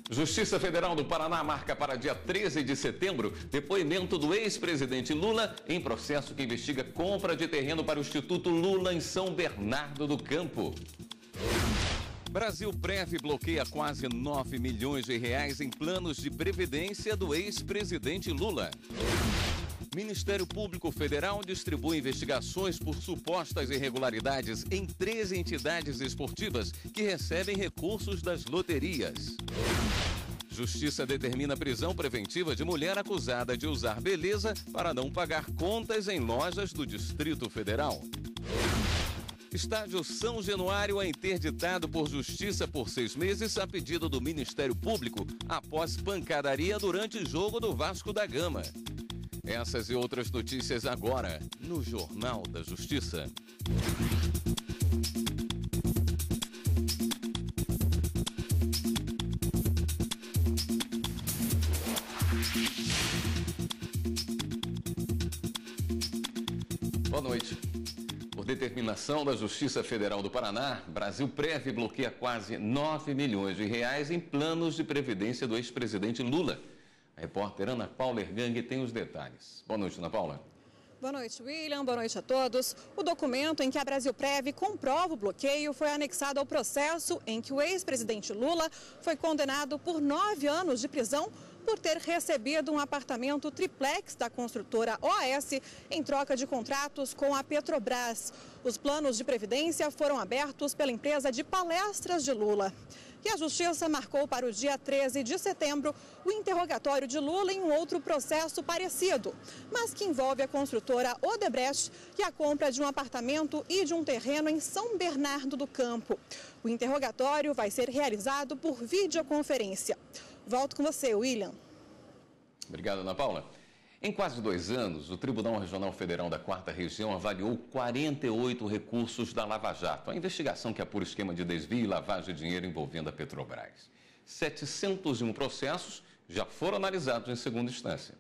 Justiça Federal do Paraná marca para dia 13 de setembro depoimento do ex-presidente Lula em processo que investiga compra de terreno para o Instituto Lula em São Bernardo do Campo. Brasilprev bloqueia quase 9 milhões de reais em planos de previdência do ex-presidente Lula. Ministério Público Federal distribui investigações por supostas irregularidades em 13 entidades esportivas que recebem recursos das loterias. Justiça determina prisão preventiva de mulher acusada de usar beleza para não pagar contas em lojas do Distrito Federal. Estádio São Januário é interditado por Justiça por 6 meses a pedido do Ministério Público após pancadaria durante jogo do Vasco da Gama. Essas e outras notícias agora no Jornal da Justiça. Boa noite. Por determinação da Justiça Federal do Paraná, Brasilprev bloqueia quase 9 milhões de reais em planos de previdência do ex-presidente Lula. A repórter Ana Paula Ergang tem os detalhes. Boa noite, Ana Paula. Boa noite, William. Boa noite a todos. O documento em que a Brasilprev comprova o bloqueio foi anexado ao processo em que o ex-presidente Lula foi condenado por 9 anos de prisão por ter recebido um apartamento triplex da construtora OAS em troca de contratos com a Petrobras. Os planos de previdência foram abertos pela empresa de palestras de Lula. E a Justiça marcou para o dia 13 de setembro o interrogatório de Lula em um outro processo parecido, mas que envolve a construtora Odebrecht e a compra de um apartamento e de um terreno em São Bernardo do Campo. O interrogatório vai ser realizado por videoconferência. Volto com você, William. Obrigado, Ana Paula. Em quase 2 anos, o Tribunal Regional Federal da 4ª Região avaliou 48 recursos da Lava Jato, a investigação que apura o esquema de desvio e lavagem de dinheiro envolvendo a Petrobras. 701 processos já foram analisados em segunda instância.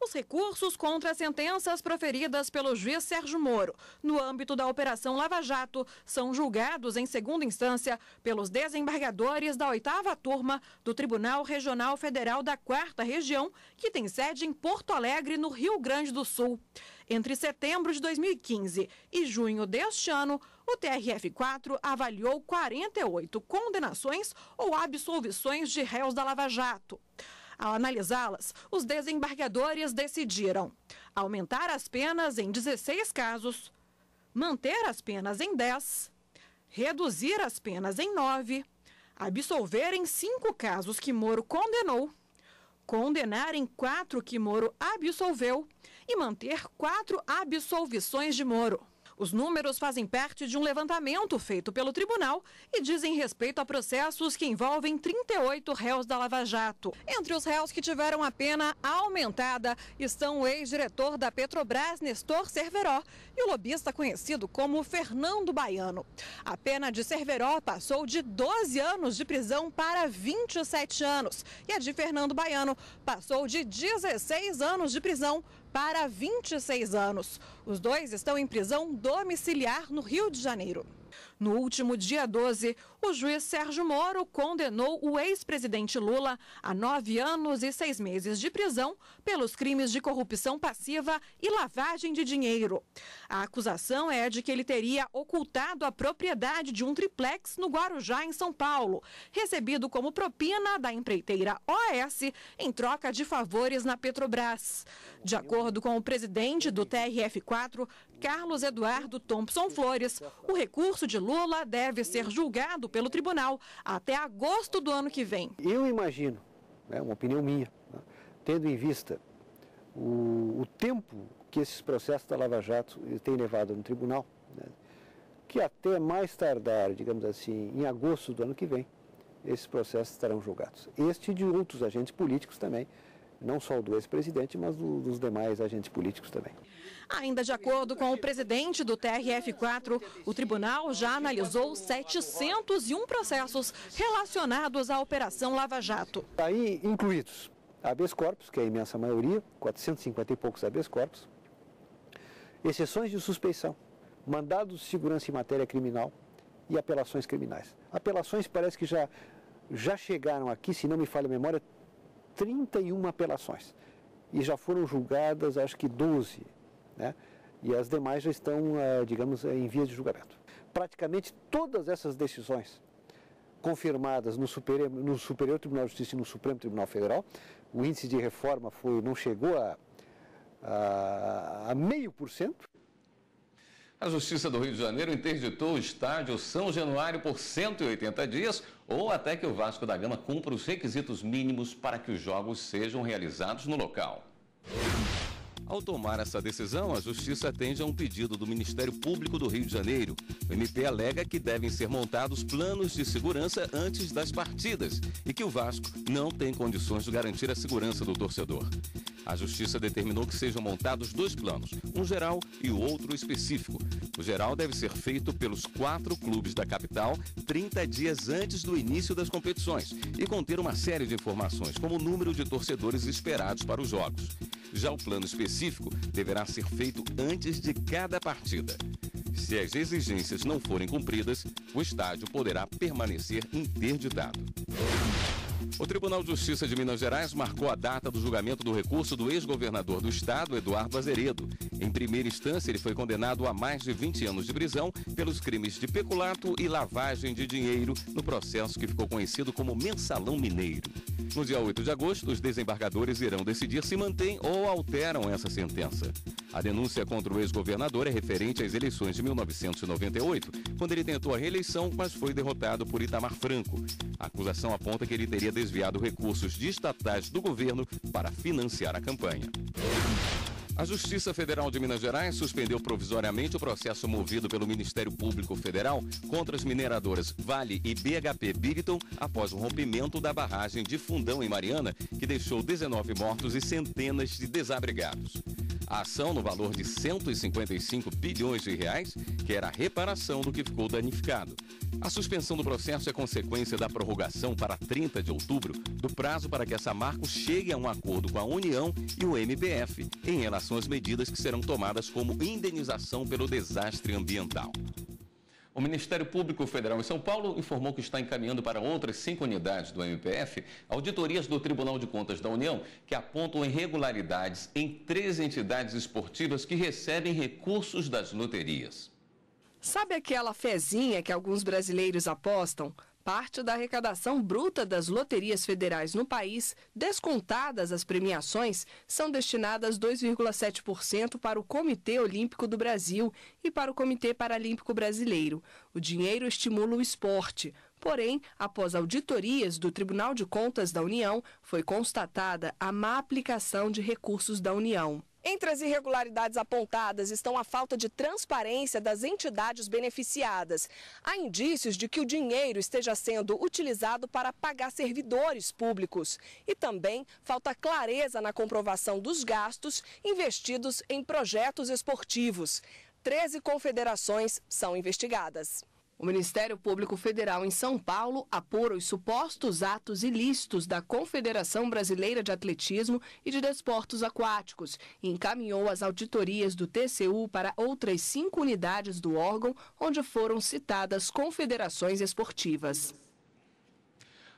Os recursos contra as sentenças proferidas pelo juiz Sérgio Moro, no âmbito da Operação Lava Jato, são julgados em segunda instância pelos desembargadores da 8ª Turma do Tribunal Regional Federal da 4ª Região, que tem sede em Porto Alegre, no Rio Grande do Sul. Entre setembro de 2015 e junho deste ano, o TRF4 avaliou 48 condenações ou absolvições de réus da Lava Jato. Ao analisá-las, os desembargadores decidiram aumentar as penas em 16 casos, manter as penas em 10, reduzir as penas em 9, absolver em 5 casos que Moro condenou, condenar em 4 que Moro absolveu e manter 4 absolvições de Moro. Os números fazem parte de um levantamento feito pelo tribunal e dizem respeito a processos que envolvem 38 réus da Lava Jato. Entre os réus que tiveram a pena aumentada estão o ex-diretor da Petrobras, Nestor Cerveró, e o lobista conhecido como Fernando Baiano. A pena de Cerveró passou de 12 anos de prisão para 27 anos e a de Fernando Baiano passou de 16 anos de prisão para 26 anos. Os dois estão em prisão domiciliar no Rio de Janeiro. No último dia 12, o juiz Sérgio Moro condenou o ex-presidente Lula a 9 anos e 6 meses de prisão pelos crimes de corrupção passiva e lavagem de dinheiro. A acusação é de que ele teria ocultado a propriedade de um triplex no Guarujá, em São Paulo, recebido como propina da empreiteira OAS em troca de favores na Petrobras. De acordo com o presidente do TRF4, Carlos Eduardo Thompson Flores, o recurso de Lula deve ser julgado pelo tribunal até agosto do ano que vem. Eu imagino, uma opinião minha, tendo em vista o tempo que esses processos da Lava Jato têm levado no tribunal, que até mais tardar, digamos assim, em agosto do ano que vem, esses processos estarão julgados. Este e de outros agentes políticos também, não só o do ex-presidente, mas dos demais agentes políticos também. Ainda de acordo com o presidente do TRF4, o tribunal já analisou 701 processos relacionados à Operação Lava Jato. Aí incluídos habeas corpus, que é a imensa maioria, 450 e poucos habeas corpus, exceções de suspeição, mandados de segurança em matéria criminal e apelações criminais. Apelações parece que já já chegaram aqui, se não me falha a memória, 31 apelações. E já foram julgadas, acho que 12, né? E as demais já estão, digamos, em vias de julgamento. Praticamente todas essas decisões confirmadas no Superior Tribunal de Justiça e no Supremo Tribunal Federal, o índice de reforma não chegou a 0,5%. A Justiça do Rio de Janeiro interditou o estádio São Januário por 180 dias ou até que o Vasco da Gama cumpra os requisitos mínimos para que os jogos sejam realizados no local. Ao tomar essa decisão, a Justiça atende a um pedido do Ministério Público do Rio de Janeiro. O MP alega que devem ser montados planos de segurança antes das partidas e que o Vasco não tem condições de garantir a segurança do torcedor. A Justiça determinou que sejam montados 2 planos, um geral e o outro específico. O geral deve ser feito pelos 4 clubes da capital 30 dias antes do início das competições e conter uma série de informações, como o número de torcedores esperados para os jogos. Já o plano específico deverá ser feito antes de cada partida. Se as exigências não forem cumpridas, o estádio poderá permanecer interditado. O Tribunal de Justiça de Minas Gerais marcou a data do julgamento do recurso do ex-governador do estado, Eduardo Azeredo. Em primeira instância, ele foi condenado a mais de 20 anos de prisão pelos crimes de peculato e lavagem de dinheiro no processo que ficou conhecido como Mensalão Mineiro. No dia 8 de agosto, os desembargadores irão decidir se mantêm ou alteram essa sentença. A denúncia contra o ex-governador é referente às eleições de 1998, quando ele tentou a reeleição, mas foi derrotado por Itamar Franco. A acusação aponta que ele teria desviado recursos de estatais do governo para financiar a campanha. A Justiça Federal de Minas Gerais suspendeu provisoriamente o processo movido pelo Ministério Público Federal contra as mineradoras Vale e BHP Billiton após o rompimento da barragem de Fundão em Mariana, que deixou 19 mortos e centenas de desabrigados. A ação, no valor de 155 bilhões de reais, que era a reparação do que ficou danificado. A suspensão do processo é consequência da prorrogação para 30 de outubro do prazo para que a Samarco chegue a um acordo com a União e o MPF em relação às medidas que serão tomadas como indenização pelo desastre ambiental. O Ministério Público Federal em São Paulo informou que está encaminhando para outras 5 unidades do MPF auditorias do Tribunal de Contas da União que apontam irregularidades em 3 entidades esportivas que recebem recursos das loterias. Sabe aquela fezinha que alguns brasileiros apostam? Parte da arrecadação bruta das loterias federais no país, descontadas as premiações, são destinadas 2,7% para o Comitê Olímpico do Brasil e para o Comitê Paralímpico Brasileiro. O dinheiro estimula o esporte. Porém, após auditorias do Tribunal de Contas da União, foi constatada a má aplicação de recursos da União. Entre as irregularidades apontadas estão a falta de transparência das entidades beneficiadas. Há indícios de que o dinheiro esteja sendo utilizado para pagar servidores públicos. E também falta clareza na comprovação dos gastos investidos em projetos esportivos. 13 confederações são investigadas. O Ministério Público Federal em São Paulo apura os supostos atos ilícitos da Confederação Brasileira de Atletismo e de Desportos Aquáticos e encaminhou as auditorias do TCU para outras 5 unidades do órgão, onde foram citadas confederações esportivas.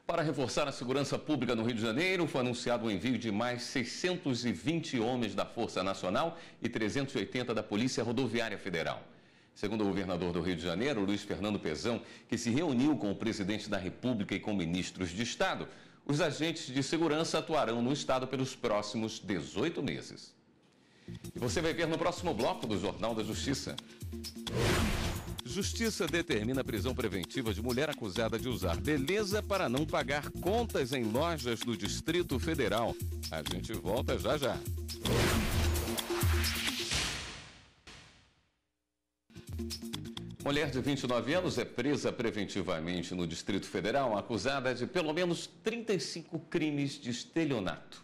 Para reforçar a segurança pública no Rio de Janeiro, foi anunciado o envio de mais 620 homens da Força Nacional e 380 da Polícia Rodoviária Federal. Segundo o governador do Rio de Janeiro, Luiz Fernando Pezão, que se reuniu com o presidente da República e com ministros de Estado, os agentes de segurança atuarão no Estado pelos próximos 18 meses. E você vai ver no próximo bloco do Jornal da Justiça. Justiça determina a prisão preventiva de mulher acusada de usar beleza para não pagar contas em lojas do Distrito Federal. A gente volta já já. Mulher de 29 anos é presa preventivamente no Distrito Federal, acusada de pelo menos 35 crimes de estelionato.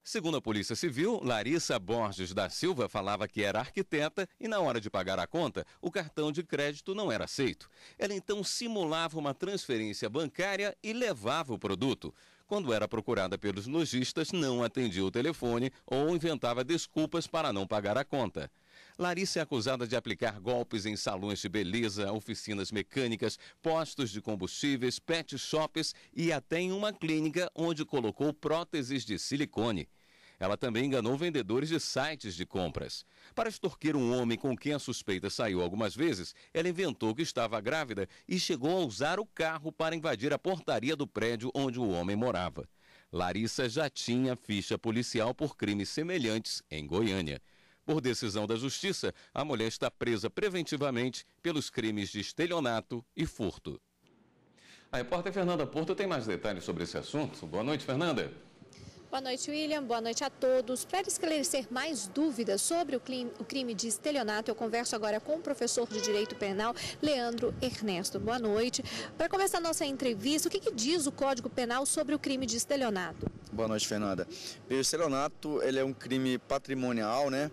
Segundo a Polícia Civil, Larissa Borges da Silva falava que era arquiteta e na hora de pagar a conta, o cartão de crédito não era aceito. Ela então simulava uma transferência bancária e levava o produto. Quando era procurada pelos lojistas, não atendia o telefone ou inventava desculpas para não pagar a conta. Larissa é acusada de aplicar golpes em salões de beleza, oficinas mecânicas, postos de combustíveis, pet shops e até em uma clínica onde colocou próteses de silicone. Ela também enganou vendedores de sites de compras. Para extorquir um homem com quem a suspeita saiu algumas vezes, ela inventou que estava grávida e chegou a usar o carro para invadir a portaria do prédio onde o homem morava. Larissa já tinha ficha policial por crimes semelhantes em Goiânia. Por decisão da Justiça, a mulher está presa preventivamente pelos crimes de estelionato e furto. A repórter Fernanda Porto tem mais detalhes sobre esse assunto. Boa noite, Fernanda. Boa noite, William. Boa noite a todos. Para esclarecer mais dúvidas sobre o crime de estelionato, eu converso agora com o professor de Direito Penal, Leandro Ernesto. Boa noite. Para começar a nossa entrevista, o que diz o Código Penal sobre o crime de estelionato? Boa noite, Fernanda. O estelionato ele é um crime patrimonial, né?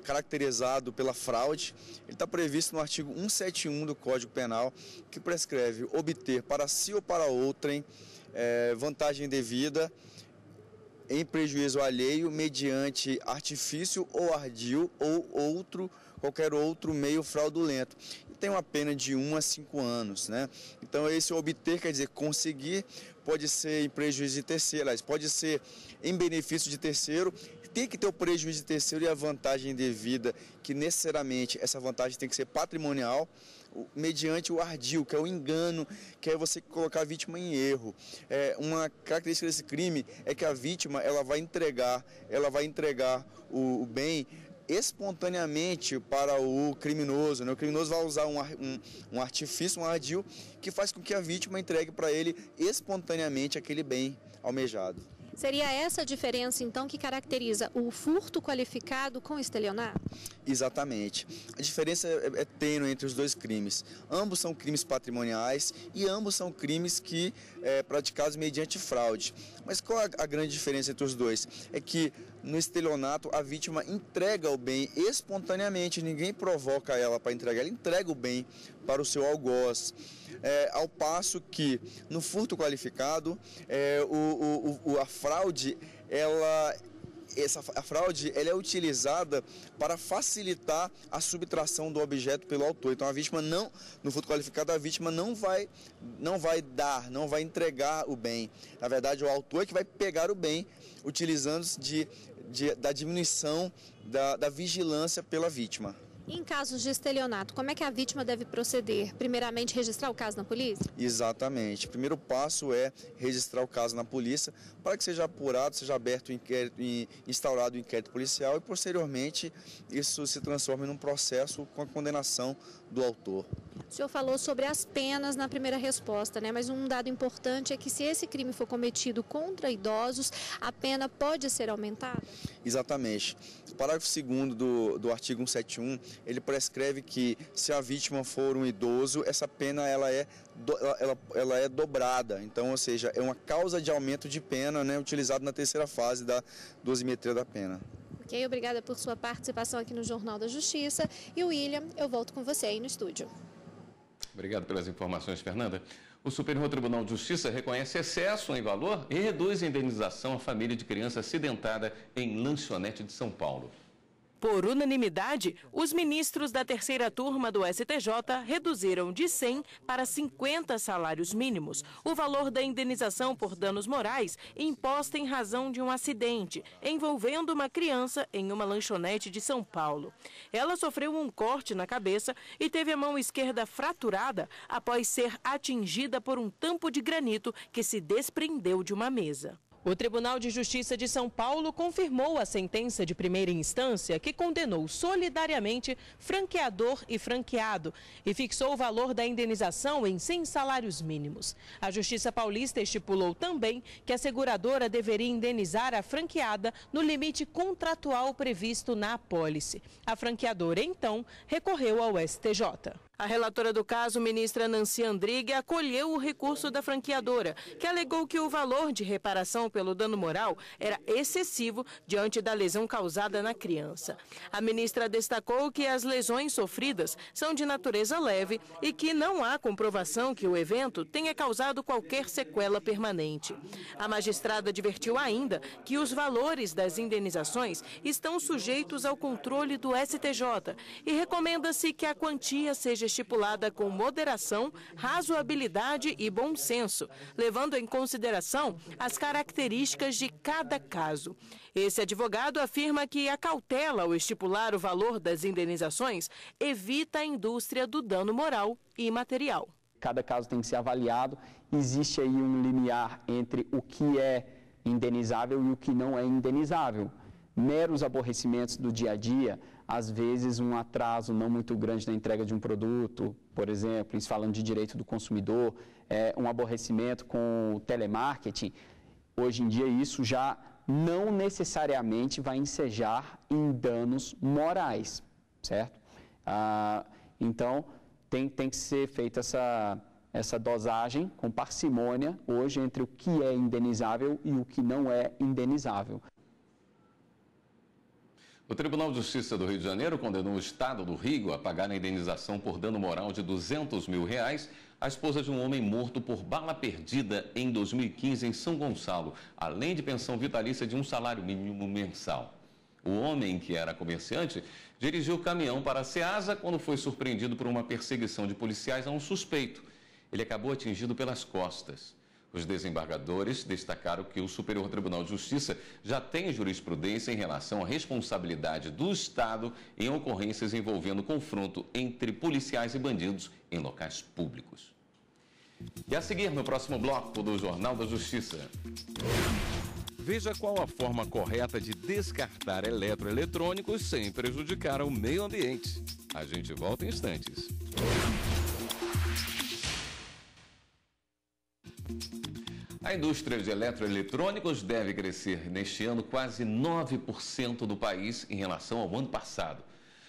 Caracterizado pela fraude. Ele está previsto no artigo 171 do Código Penal, que prescreve obter para si ou para outrem vantagem devida em prejuízo alheio mediante artifício ou ardil ou qualquer outro meio fraudulento. E tem uma pena de 1 a 5 anos, né? Então esse obter quer dizer conseguir, pode ser em prejuízo de terceiro, pode ser em benefício de terceiro. Tem que ter o prejuízo de terceiro e a vantagem devida, que necessariamente essa vantagem tem que ser patrimonial, mediante o ardil, que é o engano, que é você colocar a vítima em erro. Uma característica desse crime é que a vítima ela vai entregar o bem espontaneamente para o criminoso, né? O criminoso vai usar um artifício, um ardil, que faz com que a vítima entregue para ele espontaneamente aquele bem almejado. Seria essa a diferença, então, que caracteriza o furto qualificado com estelionato? Exatamente. A diferença é tênue entre os dois crimes. Ambos são crimes patrimoniais e ambos são crimes que praticados mediante fraude. Mas qual a grande diferença entre os dois? É que no estelionato a vítima entrega o bem espontaneamente, ninguém provoca ela para entregar, ela entrega o bem para o seu algoz. Ao passo que no furto qualificado, a fraude ela é utilizada para facilitar a subtração do objeto pelo autor. Então a vítima no furto qualificado, a vítima não vai entregar o bem. Na verdade, o autor é que vai pegar o bem, utilizando-se da diminuição da vigilância pela vítima. Em casos de estelionato, como é que a vítima deve proceder? Primeiramente, registrar o caso na polícia? Exatamente. O primeiro passo é registrar o caso na polícia para que seja apurado, seja aberto o inquérito, instaurado o inquérito policial e, posteriormente, isso se transforme num processo com a condenação do autor. O senhor falou sobre as penas na primeira resposta, né? Mas um dado importante é que se esse crime for cometido contra idosos, a pena pode ser aumentada? Exatamente. O parágrafo 2º do artigo 171, ele prescreve que se a vítima for um idoso, essa pena ela é dobrada. Então, ou seja, é uma causa de aumento de pena, né, utilizado na terceira fase da dosimetria da pena. Ok, obrigada por sua participação aqui no Jornal da Justiça. E William, eu volto com você aí no estúdio. Obrigado pelas informações, Fernanda. O Superior Tribunal de Justiça reconhece excesso em valor e reduz a indenização à família de criança acidentada em lanchonete de São Paulo. Por unanimidade, os ministros da terceira turma do STJ reduziram de 100 para 50 salários mínimos o valor da indenização por danos morais imposta em razão de um acidente envolvendo uma criança em uma lanchonete de São Paulo. Ela sofreu um corte na cabeça e teve a mão esquerda fraturada após ser atingida por um tampo de granito que se desprendeu de uma mesa. O Tribunal de Justiça de São Paulo confirmou a sentença de primeira instância que condenou solidariamente franqueador e franqueado e fixou o valor da indenização em 100 salários mínimos. A Justiça Paulista estipulou também que a seguradora deveria indenizar a franqueada no limite contratual previsto na apólice. A franqueadora, então, recorreu ao STJ. A relatora do caso, ministra Nancy Andrighi, acolheu o recurso da franqueadora, que alegou que o valor de reparação pelo dano moral era excessivo diante da lesão causada na criança. A ministra destacou que as lesões sofridas são de natureza leve e que não há comprovação que o evento tenha causado qualquer sequela permanente. A magistrada advertiu ainda que os valores das indenizações estão sujeitos ao controle do STJ e recomenda-se que a quantia seja estipulada com moderação, razoabilidade e bom senso, levando em consideração as características de cada caso. Esse advogado afirma que a cautela ao estipular o valor das indenizações evita a indústria do dano moral e material. Cada caso tem que ser avaliado. Existe aí um limiar entre o que é indenizável e o que não é indenizável. Meros aborrecimentos do dia a dia, às vezes um atraso não muito grande na entrega de um produto, por exemplo, isso falando de direito do consumidor, um aborrecimento com o telemarketing, hoje em dia isso já não necessariamente vai ensejar em danos morais, certo? Então, tem que ser feita essa dosagem com parcimônia hoje entre o que é indenizável e o que não é indenizável. O Tribunal de Justiça do Rio de Janeiro condenou o Estado do Rio a pagar a indenização por dano moral de R$200 mil à esposa de um homem morto por bala perdida em 2015 em São Gonçalo, além de pensão vitalícia de um salário mínimo mensal. O homem, que era comerciante, dirigiu o caminhão para a Ceasa quando foi surpreendido por uma perseguição de policiais a um suspeito. Ele acabou atingido pelas costas. Os desembargadores destacaram que o Superior Tribunal de Justiça já tem jurisprudência em relação à responsabilidade do Estado em ocorrências envolvendo confronto entre policiais e bandidos em locais públicos. E a seguir, no próximo bloco do Jornal da Justiça. Veja qual a forma correta de descartar eletroeletrônicos sem prejudicar o meio ambiente. A gente volta em instantes. A indústria de eletroeletrônicos deve crescer neste ano quase 9% do país em relação ao ano passado.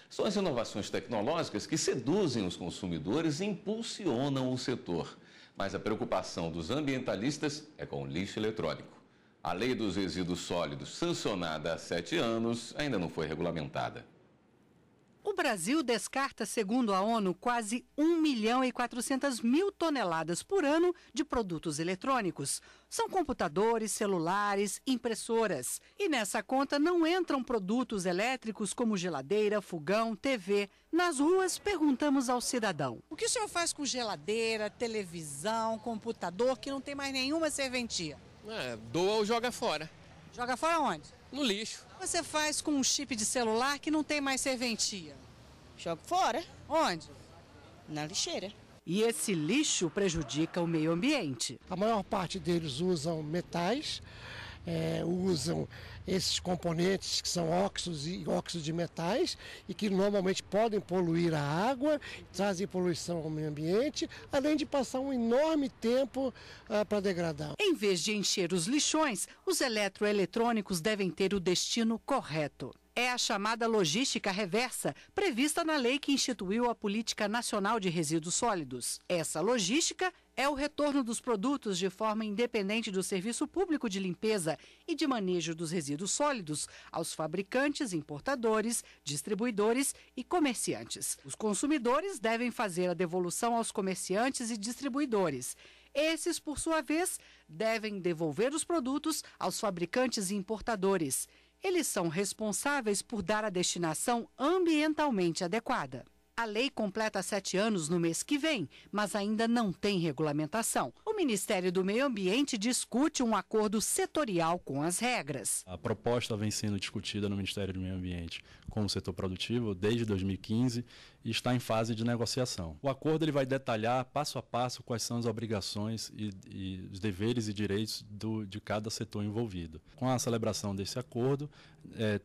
São as inovações tecnológicas que seduzem os consumidores e impulsionam o setor. Mas a preocupação dos ambientalistas é com o lixo eletrônico. A lei dos resíduos sólidos, sancionada há 7 anos, ainda não foi regulamentada. O Brasil descarta, segundo a ONU, quase 1.400.000 toneladas por ano de produtos eletrônicos. São computadores, celulares, impressoras. E nessa conta não entram produtos elétricos como geladeira, fogão, TV. Nas ruas, perguntamos ao cidadão: o que o senhor faz com geladeira, televisão, computador que não tem mais nenhuma serventia? Doa ou joga fora. Joga fora onde? No lixo. O que você faz com um chip de celular que não tem mais serventia? Jogo fora. Onde? Na lixeira. E esse lixo prejudica o meio ambiente. A maior parte deles usam metais, usam esses componentes que são óxidos e óxidos de metais e que normalmente podem poluir a água, trazem poluição ao meio ambiente, além de passar um enorme tempo para degradar. Em vez de encher os lixões, os eletroeletrônicos devem ter o destino correto. É a chamada logística reversa, prevista na lei que instituiu a Política Nacional de Resíduos Sólidos. Essa logística é o retorno dos produtos de forma independente do serviço público de limpeza e de manejo dos resíduos sólidos aos fabricantes, importadores, distribuidores e comerciantes. Os consumidores devem fazer a devolução aos comerciantes e distribuidores. Esses, por sua vez, devem devolver os produtos aos fabricantes e importadores. Eles são responsáveis por dar a destinação ambientalmente adequada. A lei completa 7 anos no mês que vem, mas ainda não tem regulamentação. O Ministério do Meio Ambiente discute um acordo setorial com as regras. A proposta vem sendo discutida no Ministério do Meio Ambiente com o setor produtivo desde 2015 e está em fase de negociação. O acordo ele vai detalhar passo a passo quais são as obrigações e os deveres e direitos de cada setor envolvido. Com a celebração desse acordo,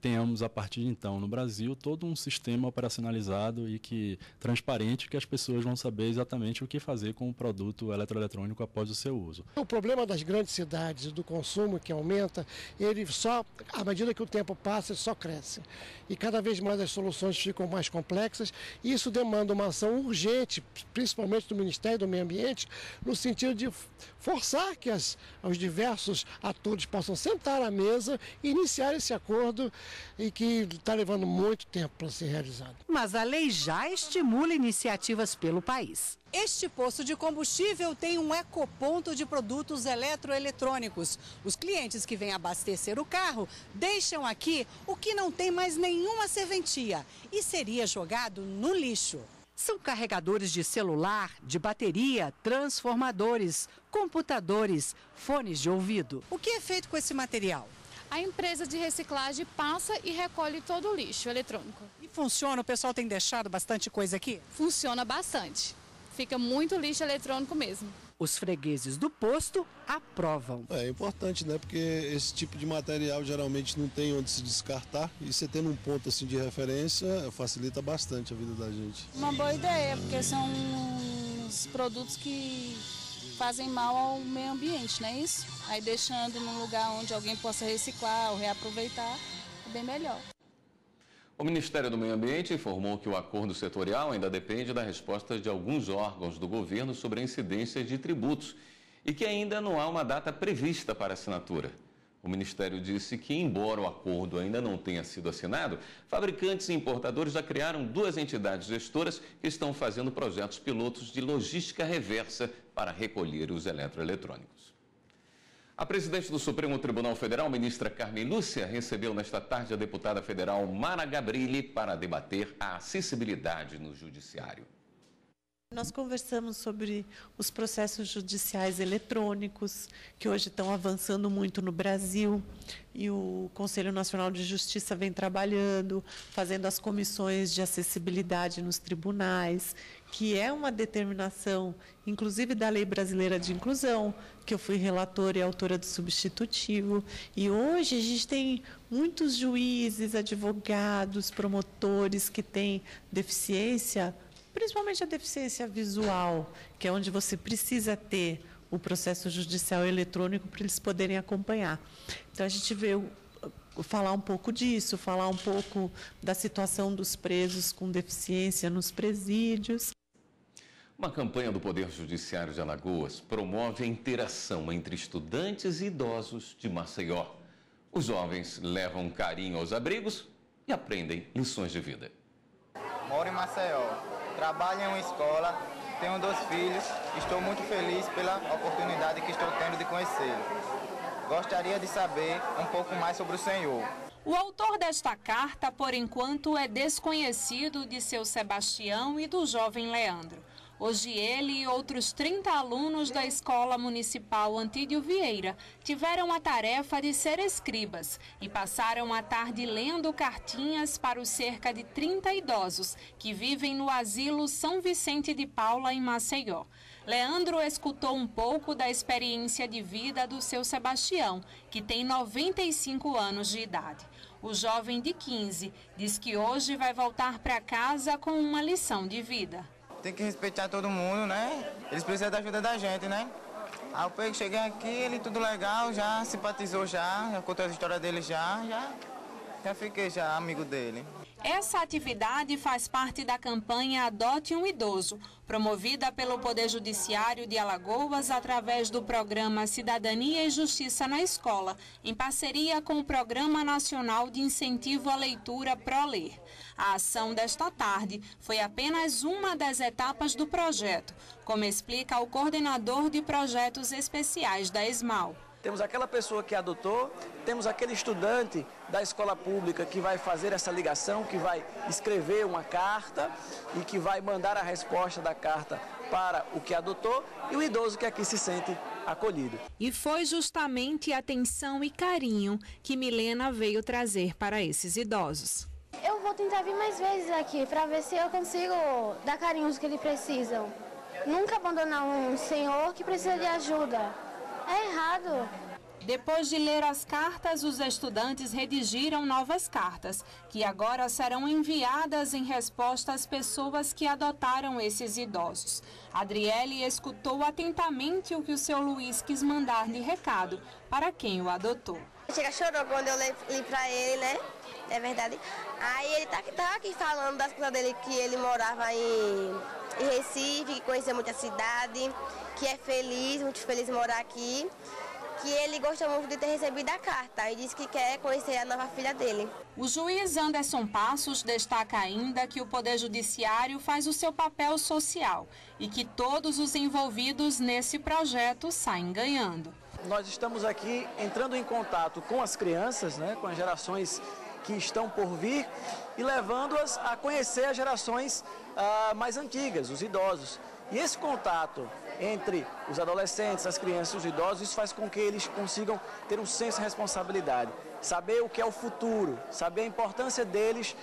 tenhamos a partir de então no Brasil todo um sistema operacionalizado e transparente que as pessoas vão saber exatamente o que fazer com o produto eletroeletrônico após o seu uso. O problema das grandes cidades, do consumo que aumenta, ele só, à medida que o tempo passa, ele só cresce. E cada vez mais as soluções ficam mais complexas Isso demanda uma ação urgente, principalmente do Ministério do Meio Ambiente, no sentido de forçar que os diversos atores possam sentar à mesa e iniciar esse acordo e que está levando muito tempo para ser realizado. Mas a lei já estimula iniciativas pelo país. Este posto de combustível tem um ecoponto de produtos eletroeletrônicos. Os clientes que vêm abastecer o carro deixam aqui o que não tem mais nenhuma serventia e seria jogado no lixo. São carregadores de celular, de bateria, transformadores, computadores, fones de ouvido. O que é feito com esse material? A empresa de reciclagem passa e recolhe todo o lixo eletrônico. E funciona? O pessoal tem deixado bastante coisa aqui? Funciona bastante. Fica muito lixo eletrônico mesmo. Os fregueses do posto aprovam. É importante, né? Porque esse tipo de material geralmente não tem onde se descartar e você tendo um ponto assim de referência facilita bastante a vida da gente. Uma boa ideia, porque são os produtos que fazem mal ao meio ambiente, não é isso? Aí deixando num lugar onde alguém possa reciclar ou reaproveitar, é bem melhor. O Ministério do Meio Ambiente informou que o acordo setorial ainda depende da resposta de alguns órgãos do governo sobre a incidência de tributos e que ainda não há uma data prevista para assinatura. O Ministério disse que, embora o acordo ainda não tenha sido assinado, fabricantes e importadores já criaram 2 entidades gestoras que estão fazendo projetos pilotos de logística reversa para recolher os eletroeletrônicos. A presidente do Supremo Tribunal Federal, ministra Carmen Lúcia, recebeu nesta tarde a deputada federal Mara Gabrilli para debater a acessibilidade no judiciário. Nós conversamos sobre os processos judiciais eletrônicos, que hoje estão avançando muito no Brasil, e o Conselho Nacional de Justiça vem trabalhando, fazendo as comissões de acessibilidade nos tribunais, que é uma determinação, inclusive da Lei Brasileira de Inclusão, que eu fui relatora e autora do substitutivo. E hoje a gente tem muitos juízes, advogados, promotores que têm deficiência, principalmente a deficiência visual, que é onde você precisa ter o processo judicial eletrônico para eles poderem acompanhar. Então, a gente veio falar um pouco disso, falar um pouco da situação dos presos com deficiência nos presídios. Uma campanha do Poder Judiciário de Alagoas promove a interação entre estudantes e idosos de Maceió. Os jovens levam carinho aos abrigos e aprendem lições de vida. Moro em Maceió, trabalho em uma escola, tenho 2 filhos, estou muito feliz pela oportunidade que estou tendo de conhecê-lo. Gostaria de saber um pouco mais sobre o senhor. O autor desta carta, por enquanto, é desconhecido de seu Sebastião e do jovem Leandro. Hoje ele e outros 30 alunos da Escola Municipal Antídio Vieira tiveram a tarefa de ser escribas e passaram a tarde lendo cartinhas para os cerca de 30 idosos que vivem no Asilo São Vicente de Paula, em Maceió. Leandro escutou um pouco da experiência de vida do seu Sebastião, que tem 95 anos de idade. O jovem de 15 diz que hoje vai voltar para casa com uma lição de vida. Tem que respeitar todo mundo, né? Eles precisam da ajuda da gente, né? Aí eu cheguei aqui, ele tudo legal, já simpatizou já contou a história dele já fiquei já amigo dele. Essa atividade faz parte da campanha Adote um Idoso, promovida pelo Poder Judiciário de Alagoas através do programa Cidadania e Justiça na Escola, em parceria com o Programa Nacional de Incentivo à Leitura ProLer. A ação desta tarde foi apenas uma das etapas do projeto, como explica o coordenador de projetos especiais da ESMAL. Temos aquela pessoa que adotou, temos aquele estudante da escola pública que vai fazer essa ligação, que vai escrever uma carta e que vai mandar a resposta da carta para o que adotou, e o idoso que aqui se sente acolhido. E foi justamente atenção e carinho que Milena veio trazer para esses idosos. Eu vou tentar vir mais vezes aqui para ver se eu consigo dar carinhos que eles precisam. Nunca abandonar um senhor que precisa de ajuda. É errado. Depois de ler as cartas, os estudantes redigiram novas cartas, que agora serão enviadas em resposta às pessoas que adotaram esses idosos. Adriele escutou atentamente o que o seu Luiz quis mandar de recado para quem o adotou. Chega, chorou quando eu li para ele, né? é verdade. Aí ele tá aqui falando das coisas dele, que ele morava em Recife, que conhecia muito a cidade, que é feliz, muito feliz em morar aqui, que ele gosta muito de ter recebido a carta e disse que quer conhecer a nova filha dele. O juiz Anderson Passos destaca ainda que o Poder Judiciário faz o seu papel social e que todos os envolvidos nesse projeto saem ganhando. Nós estamos aqui entrando em contato com as crianças, né, com as gerações que estão por vir e levando-as a conhecer as gerações mais antigas, os idosos. E esse contato entre os adolescentes, as crianças e os idosos, isso faz com que eles consigam ter um senso de responsabilidade, saber o que é o futuro, saber a importância deles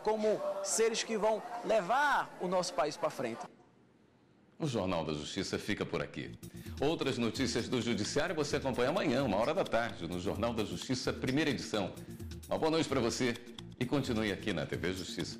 como seres que vão levar o nosso país para frente. O Jornal da Justiça fica por aqui. Outras notícias do Judiciário você acompanha amanhã, 13h, no Jornal da Justiça, primeira edição. Uma boa noite para você e continue aqui na TV Justiça.